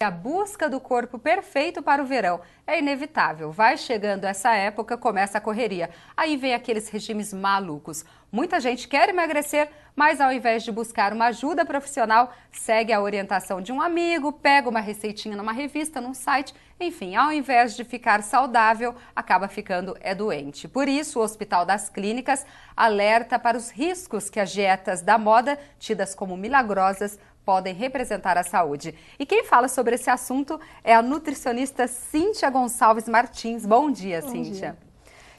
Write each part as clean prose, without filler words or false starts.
A busca do corpo perfeito para o verão é inevitável. Vai chegando essa época, começa a correria. Aí vem aqueles regimes malucos. Muita gente quer emagrecer, mas ao invés de buscar uma ajuda profissional, segue a orientação de um amigo, pega uma receitinha numa revista, num site, enfim, ao invés de ficar saudável, acaba ficando doente. Por isso, o Hospital das Clínicas alerta para os riscos que as dietas da moda, tidas como milagrosas, podem representar a saúde. E quem fala sobre esse assunto é a nutricionista Cíntia Gonçalves Martins. Bom dia, Cíntia.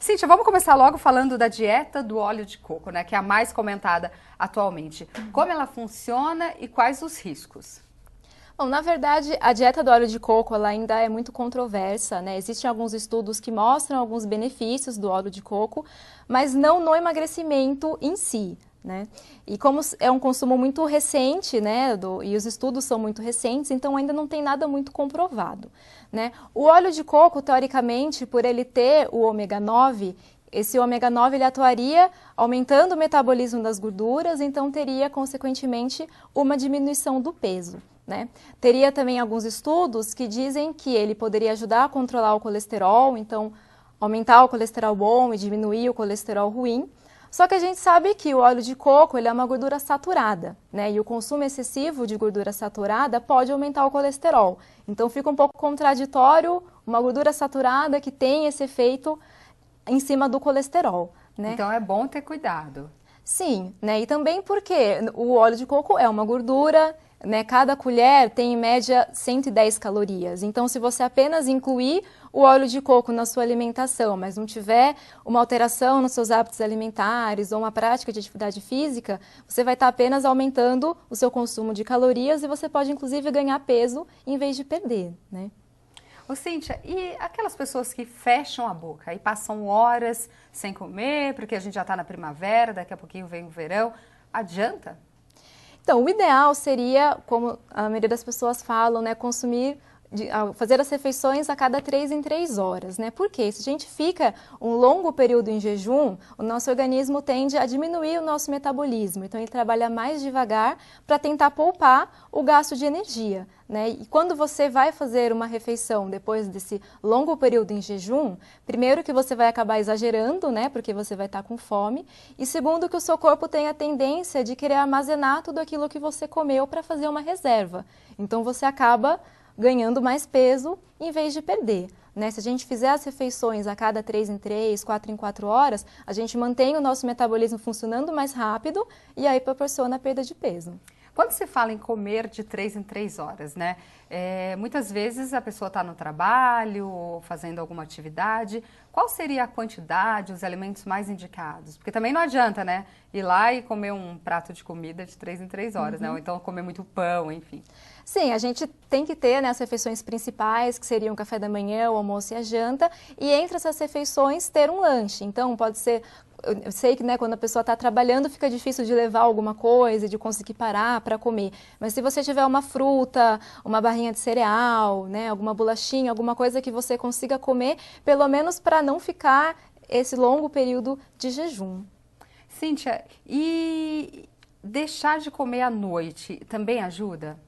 Cíntia, vamos começar logo falando da dieta do óleo de coco, né, que é a mais comentada atualmente. Como ela funciona e quais os riscos? Bom, na verdade, a dieta do óleo de coco ela ainda é muito controversa, né? Existem alguns estudos que mostram alguns benefícios do óleo de coco, mas não no emagrecimento em si, né? E como é um consumo muito recente, né, e os estudos são muito recentes, então ainda não tem nada muito comprovado, né? O óleo de coco, teoricamente, por ele ter o ômega 9, esse ômega 9 ele atuaria aumentando o metabolismo das gorduras, então teria, consequentemente, uma diminuição do peso, né? Teria também alguns estudos que dizem que ele poderia ajudar a controlar o colesterol, então aumentar o colesterol bom e diminuir o colesterol ruim. Só que a gente sabe que o óleo de coco ele é uma gordura saturada, né? E o consumo excessivo de gordura saturada pode aumentar o colesterol. Então fica um pouco contraditório uma gordura saturada que tem esse efeito em cima do colesterol, né? Então é bom ter cuidado. Sim, né? E também porque o óleo de coco é uma gordura, né? Cada colher tem em média 110 calorias. Então, se você apenas incluir o óleo de coco na sua alimentação, mas não tiver uma alteração nos seus hábitos alimentares ou uma prática de atividade física, você vai estar apenas aumentando o seu consumo de calorias e você pode, inclusive, ganhar peso em vez de perder, né? Ô, Cíntia, e aquelas pessoas que fecham a boca e passam horas sem comer, porque a gente já está na primavera, daqui a pouquinho vem o verão, adianta? Então, o ideal seria, como a maioria das pessoas falam, né, fazer as refeições a cada 3 em 3 horas, né? Porque se a gente fica um longo período em jejum, o nosso organismo tende a diminuir o nosso metabolismo. Então, ele trabalha mais devagar para tentar poupar o gasto de energia, né? E quando você vai fazer uma refeição depois desse longo período em jejum, primeiro que você vai acabar exagerando, né? Porque você vai estar com fome. E segundo que o seu corpo tem a tendência de querer armazenar tudo aquilo que você comeu para fazer uma reserva. Então, você acaba ganhando mais peso em vez de perder, né? Se a gente fizer as refeições a cada 3 em 3, 4 em 4 horas, a gente mantém o nosso metabolismo funcionando mais rápido e aí proporciona a perda de peso. Quando se fala em comer de 3 em 3 horas, né? Muitas vezes a pessoa está no trabalho ou fazendo alguma atividade. Qual seria a quantidade, os alimentos mais indicados? Porque também não adianta, né? Ir lá e comer um prato de comida de 3 em 3 horas, né? Ou então comer muito pão, enfim. Sim, a gente tem que ter, né, as refeições principais, que seriam o café da manhã, o almoço e a janta, e entre essas refeições ter um lanche. Então, pode ser, eu sei que, né, quando a pessoa está trabalhando fica difícil de levar alguma coisa, de conseguir parar para comer. Mas se você tiver uma fruta, uma barrinha de cereal, né, alguma bolachinha, alguma coisa que você consiga comer, pelo menos para não ficar esse longo período de jejum. Cíntia, e deixar de comer à noite também ajuda?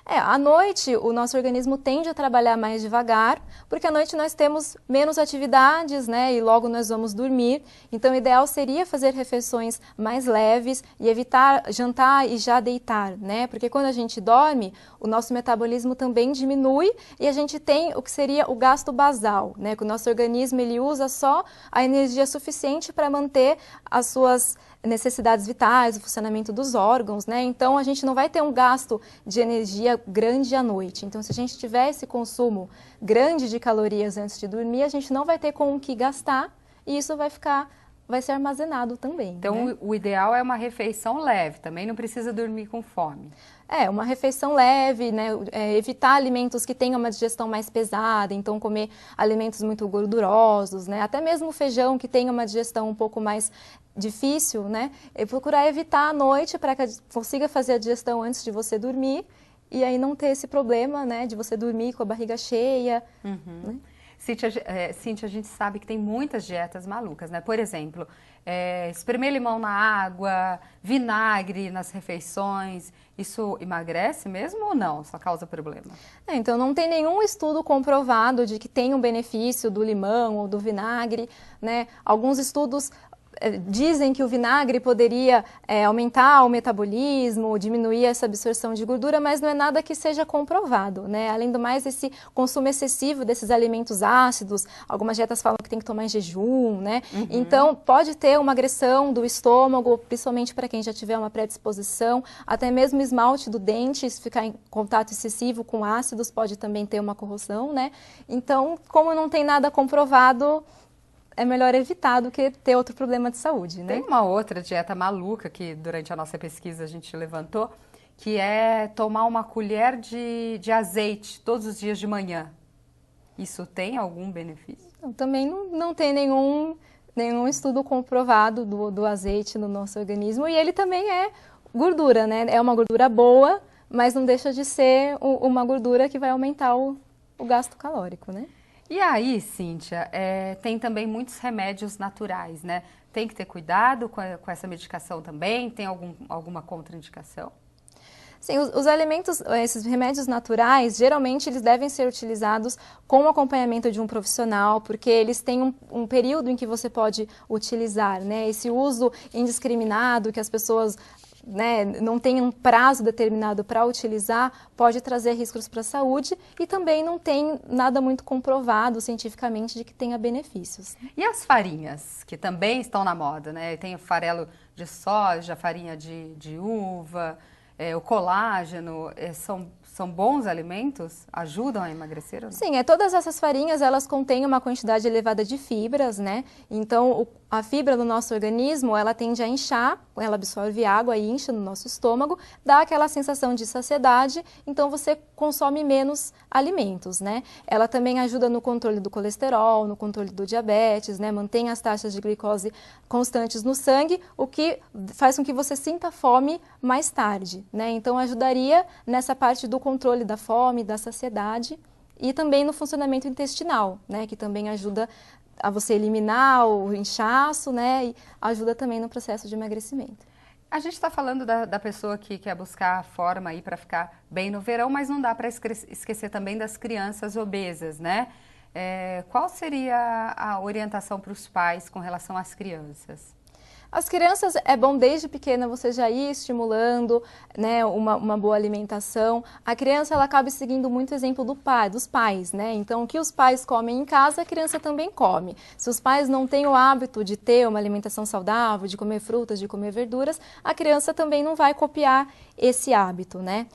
À noite o nosso organismo tende a trabalhar mais devagar, porque à noite nós temos menos atividades, né, e logo nós vamos dormir. Então o ideal seria fazer refeições mais leves e evitar jantar e já deitar, né, porque quando a gente dorme, o nosso metabolismo também diminui e a gente tem o que seria o gasto basal, né, que o nosso organismo ele usa só a energia suficiente para manter as suas necessidades vitais, o funcionamento dos órgãos, né? Então a gente não vai ter um gasto de energia grande à noite. Então se a gente tiver esse consumo grande de calorias antes de dormir, a gente não vai ter com o que gastar e isso vai ser armazenado também. Então, né? O ideal é uma refeição leve, também não precisa dormir com fome. Uma refeição leve, né? Evitar alimentos que tenham uma digestão mais pesada, então comer alimentos muito gordurosos, né? Até mesmo o feijão que tenha uma digestão um pouco mais difícil, né? E procurar evitar à noite para que consiga fazer a digestão antes de você dormir e aí não ter esse problema, né? De você dormir com a barriga cheia. Uhum. Né? Cíntia, a gente sabe que tem muitas dietas malucas, né? Por exemplo, espremer limão na água, vinagre nas refeições, isso emagrece mesmo ou não? Só causa problema? Então, não tem nenhum estudo comprovado de que tem um benefício do limão ou do vinagre, né? Alguns estudos dizem que o vinagre poderia aumentar o metabolismo, diminuir essa absorção de gordura, mas não é nada que seja comprovado, né? Além do mais, esse consumo excessivo desses alimentos ácidos, algumas dietas falam que tem que tomar em jejum, né? Uhum. Então, pode ter uma agressão do estômago, principalmente para quem já tiver uma predisposição, até mesmo esmalte do dente, se ficar em contato excessivo com ácidos, pode também ter uma corrosão, né? Então, como não tem nada comprovado, é melhor evitar do que ter outro problema de saúde, né? Tem uma outra dieta maluca que durante a nossa pesquisa a gente levantou, que é tomar uma colher de azeite todos os dias de manhã. Isso tem algum benefício? Também não tem nenhum estudo comprovado do azeite no nosso organismo, e ele também é gordura, né? É uma gordura boa, mas não deixa de ser uma gordura que vai aumentar o gasto calórico, né? E aí, Cíntia, tem também muitos remédios naturais, né? Tem que ter cuidado com essa medicação também? Tem alguma contraindicação? Sim, os alimentos, esses remédios naturais, geralmente eles devem ser utilizados com o acompanhamento de um profissional, porque eles têm um período em que você pode utilizar, né? Esse uso indiscriminado que as pessoas, né, não tem um prazo determinado para utilizar, pode trazer riscos para a saúde e também não tem nada muito comprovado cientificamente de que tenha benefícios. E as farinhas, que também estão na moda, né? Tem o farelo de soja, farinha de uva, o colágeno, são bons alimentos? Ajudam a emagrecer ou não? Sim, todas essas farinhas, elas contêm uma quantidade elevada de fibras, né? Então, a fibra do nosso organismo, ela tende a inchar, ela absorve água e incha no nosso estômago, dá aquela sensação de saciedade, então você consome menos alimentos, né? Ela também ajuda no controle do colesterol, no controle do diabetes, né? Mantém as taxas de glicose constantes no sangue, o que faz com que você sinta fome mais tarde, né? Então, ajudaria nessa parte do controle da fome, da saciedade e também no funcionamento intestinal, né? Que também ajuda a você eliminar o inchaço, né? E ajuda também no processo de emagrecimento. A gente está falando da pessoa que quer buscar a forma aí para ficar bem no verão, mas não dá para esquecer também das crianças obesas, né? Qual seria a orientação para os pais com relação às crianças? As crianças, é bom desde pequena você já ir estimulando, né, uma boa alimentação. A criança, ela acaba seguindo muito o exemplo dos pais, né? Então, o que os pais comem em casa, a criança também come. Se os pais não têm o hábito de ter uma alimentação saudável, de comer frutas, de comer verduras, a criança também não vai copiar esse hábito, né?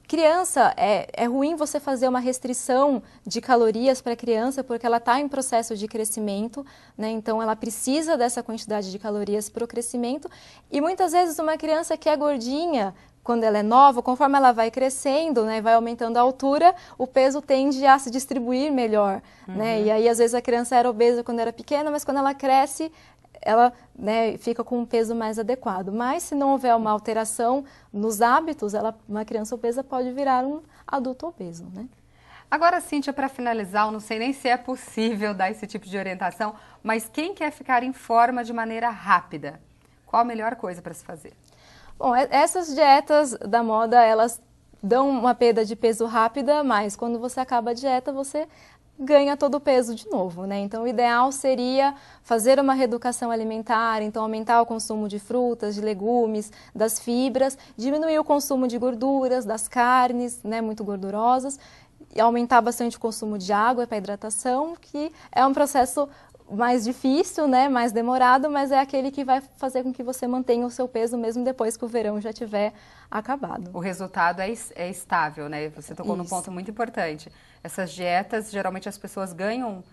Criança, é ruim você fazer uma restrição de calorias para a criança porque ela está em processo de crescimento, né? Então ela precisa dessa quantidade de calorias para o crescimento e muitas vezes uma criança que é gordinha, quando ela é nova, conforme ela vai crescendo, né, vai aumentando a altura, o peso tende a se distribuir melhor, né? E aí às vezes a criança era obesa quando era pequena, mas quando ela cresce, ela, né, fica com um peso mais adequado. Mas se não houver uma alteração nos hábitos, uma criança obesa pode virar um adulto obeso, né? Agora, Cíntia, para finalizar, eu não sei nem se é possível dar esse tipo de orientação, mas quem quer ficar em forma de maneira rápida, qual a melhor coisa para se fazer? Bom, essas dietas da moda, elas dão uma perda de peso rápida, mas quando você acaba a dieta, você ganha todo o peso de novo, né? Então, o ideal seria fazer uma reeducação alimentar, então aumentar o consumo de frutas, de legumes, das fibras, diminuir o consumo de gorduras, das carnes, né, muito gordurosas, e aumentar bastante o consumo de água para hidratação, que é um processo mais difícil, né, mais demorado, mas é aquele que vai fazer com que você mantenha o seu peso mesmo depois que o verão já tiver acabado. O resultado é estável, né? Você tocou num ponto muito importante. Essas dietas, geralmente as pessoas ganham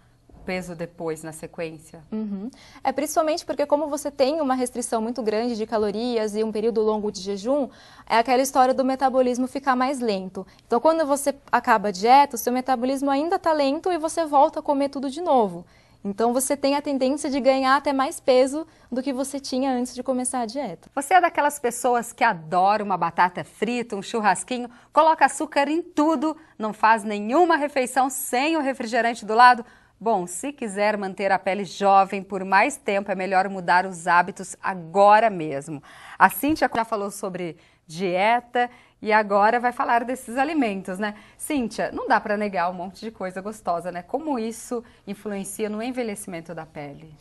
peso depois, na sequência. Uhum. Principalmente porque como você tem uma restrição muito grande de calorias e um período longo de jejum, é aquela história do metabolismo ficar mais lento. Então, quando você acaba a dieta, o seu metabolismo ainda está lento e você volta a comer tudo de novo. Então, você tem a tendência de ganhar até mais peso do que você tinha antes de começar a dieta. Você é daquelas pessoas que adora uma batata frita, um churrasquinho, coloca açúcar em tudo, não faz nenhuma refeição sem o refrigerante do lado? Bom, se quiser manter a pele jovem por mais tempo, é melhor mudar os hábitos agora mesmo. A Cíntia já falou sobre dieta e agora vai falar desses alimentos, né? Cíntia, não dá para negar um monte de coisa gostosa, né? Como isso influencia no envelhecimento da pele?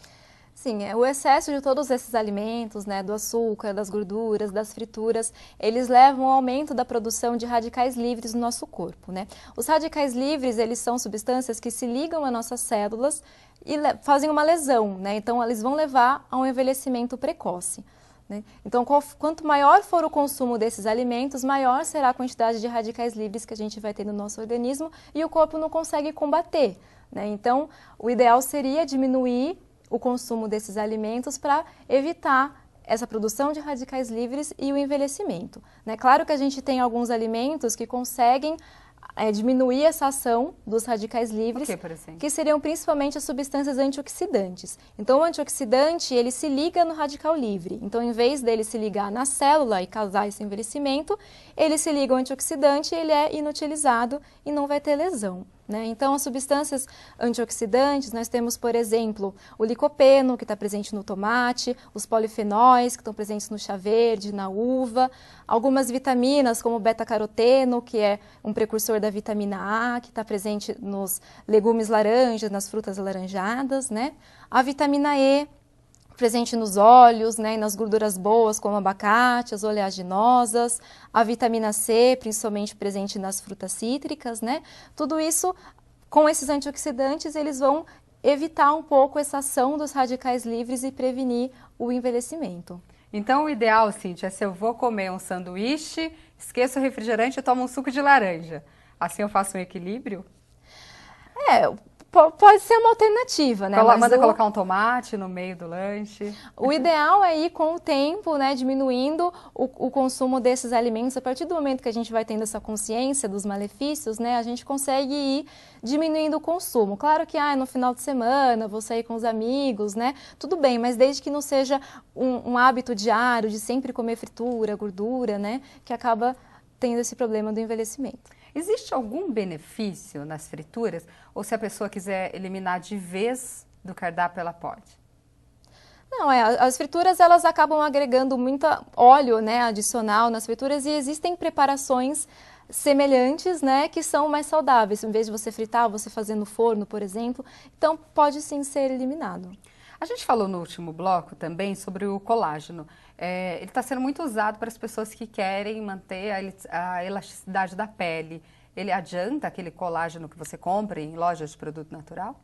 Sim, o excesso de todos esses alimentos, né, do açúcar, das gorduras, das frituras, eles levam ao aumento da produção de radicais livres no nosso corpo, né? Os radicais livres, eles são substâncias que se ligam às nossas células e fazem uma lesão, né? Então, eles vão levar a um envelhecimento precoce, né? Então, quanto maior for o consumo desses alimentos, maior será a quantidade de radicais livres que a gente vai ter no nosso organismo e o corpo não consegue combater, né? Então, o ideal seria diminuir o consumo desses alimentos para evitar essa produção de radicais livres e o envelhecimento, né? Claro que a gente tem alguns alimentos que conseguem diminuir essa ação dos radicais livres, por exemplo? Que seriam principalmente as substâncias antioxidantes. Então, o antioxidante, ele se liga no radical livre. Então, em vez dele se ligar na célula e causar esse envelhecimento, ele se liga ao antioxidante e ele é inutilizado e não vai ter lesão, né? Então, as substâncias antioxidantes, nós temos, por exemplo, o licopeno, que está presente no tomate, os polifenóis, que estão presentes no chá verde, na uva, algumas vitaminas, como o beta-caroteno, que é um precursor da vitamina A, que está presente nos legumes laranjas, nas frutas alaranjadas, né? A vitamina E, presente nos óleos, né, e nas gorduras boas, como abacate, as oleaginosas, a vitamina C, principalmente presente nas frutas cítricas, né? Tudo isso, com esses antioxidantes, eles vão evitar um pouco essa ação dos radicais livres e prevenir o envelhecimento. Então, o ideal, Cíntia, é se eu vou comer um sanduíche, esqueço o refrigerante e tomo um suco de laranja. Assim eu faço um equilíbrio? Pode ser uma alternativa, né? Manda colocar um tomate no meio do lanche. O ideal é ir com o tempo, né, diminuindo o consumo desses alimentos. A partir do momento que a gente vai tendo essa consciência dos malefícios, né, a gente consegue ir diminuindo o consumo. Claro que no final de semana, vou sair com os amigos, né, tudo bem, mas desde que não seja um hábito diário de sempre comer fritura, gordura, né, que acaba tendo esse problema do envelhecimento. Existe algum benefício nas frituras? Ou se a pessoa quiser eliminar de vez do cardápio, ela pode? Não, as frituras elas acabam agregando muito óleo, né, adicional nas frituras e existem preparações semelhantes, né, que são mais saudáveis. Em vez de você fritar, você fazer no forno, por exemplo, então pode sim ser eliminado. A gente falou no último bloco também sobre o colágeno. Ele está sendo muito usado para as pessoas que querem manter a elasticidade da pele. Ele adianta aquele colágeno que você compra em lojas de produto natural?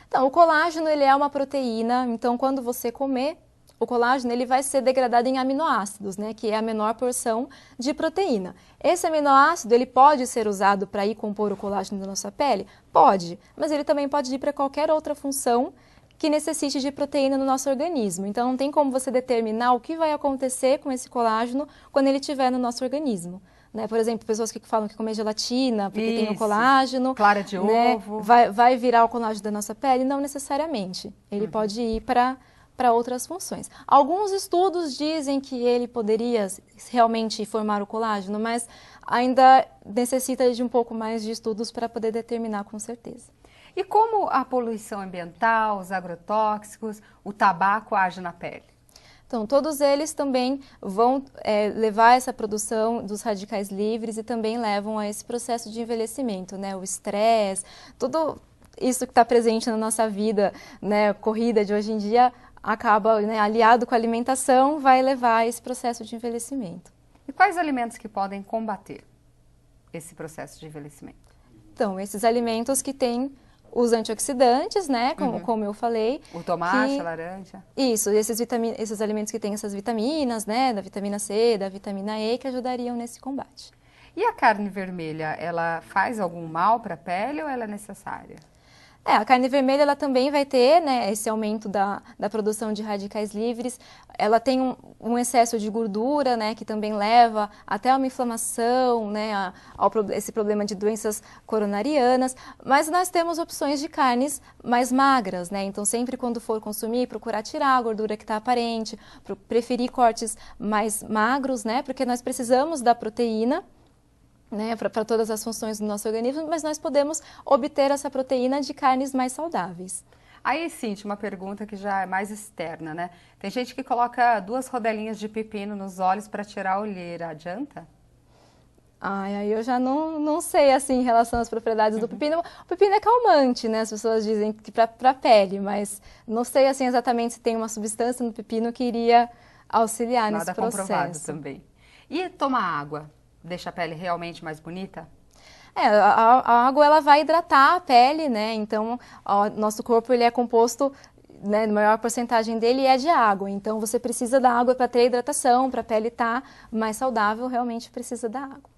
Então, o colágeno ele é uma proteína, então quando você comer, o colágeno ele vai ser degradado em aminoácidos, né, que é a menor porção de proteína. Esse aminoácido ele pode ser usado para ir compor o colágeno da nossa pele? Pode, mas ele também pode ir para qualquer outra função que necessite de proteína no nosso organismo. Então, não tem como você determinar o que vai acontecer com esse colágeno quando ele estiver no nosso organismo, né? Por exemplo, pessoas que falam que comer gelatina porque tem o colágeno, clara de ovo, vai virar o colágeno da nossa pele? Não necessariamente. Ele pode ir para outras funções. Alguns estudos dizem que ele poderia realmente formar o colágeno, mas ainda necessita de um pouco mais de estudos para poder determinar com certeza. E como a poluição ambiental, os agrotóxicos, o tabaco agem na pele? Então, todos eles também vão levar essa produção dos radicais livres e também levam a esse processo de envelhecimento, né? O estresse, tudo isso que está presente na nossa vida, né? Corrida de hoje em dia, acaba, né, aliado com a alimentação, vai levar a esse processo de envelhecimento. E quais alimentos que podem combater esse processo de envelhecimento? Então, esses alimentos que têm os antioxidantes, né, como eu falei. O tomate, a laranja. Isso, esses alimentos que têm essas vitaminas, né, da vitamina C, da vitamina E, que ajudariam nesse combate. E a carne vermelha, ela faz algum mal para a pele ou ela é necessária? A carne vermelha ela também vai ter, né, esse aumento da produção de radicais livres. Ela tem um excesso de gordura, né, que também leva até a uma inflamação, né, esse problema de doenças coronarianas. Mas nós temos opções de carnes mais magras, né? Então, sempre quando for consumir, procurar tirar a gordura que está aparente, preferir cortes mais magros, né? Porque nós precisamos da proteína né, para todas as funções do nosso organismo, mas nós podemos obter essa proteína de carnes mais saudáveis. Aí, Cintia, uma pergunta que já é mais externa, né? Tem gente que coloca 2 rodelinhas de pepino nos olhos para tirar a olheira, adianta? Ai, aí eu já não sei, assim, em relação às propriedades do pepino. O pepino é calmante, né? As pessoas dizem que para a pele, mas não sei, assim, exatamente se tem uma substância no pepino que iria auxiliar nesse processo. Nada comprovado também. E tomar água deixa a pele realmente mais bonita? A água, ela vai hidratar a pele, né? Então, nosso corpo, ele é composto, né, a maior porcentagem dele é de água. Então, você precisa da água para ter hidratação, para a pele estar mais saudável, realmente precisa da água.